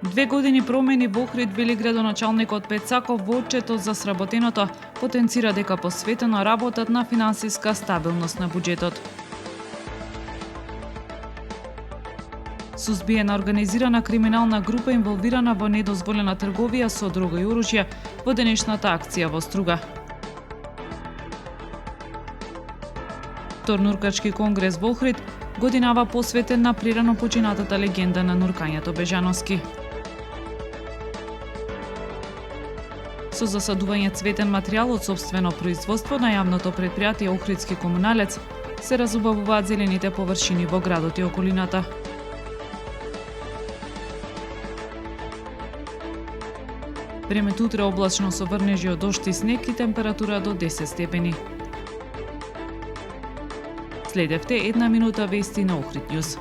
2 години промени во Охрид, вели градоначалникот Пецаков во отчетот за сработеното, потенцира дека посветено работат на финансиска стабилност на буџетот. Сузбиена организирана криминална група инволвирана во недозволена трговија со дрога и оружје во денешната акција во Струга. Втор нуркачки конгрес во Охрид, годинава посветен на прерано починатата легенда на нуркањето Бежановски. Со засадување цветен материјал од сопствено производство на јавното претпријатие Охридски комуналец се разубавуваат зелените површини во градот и околината. Времето утре облачно со врнежи од дожд и снег и температура до 10 степени. Следевте една минута вести на Охрид Њуз.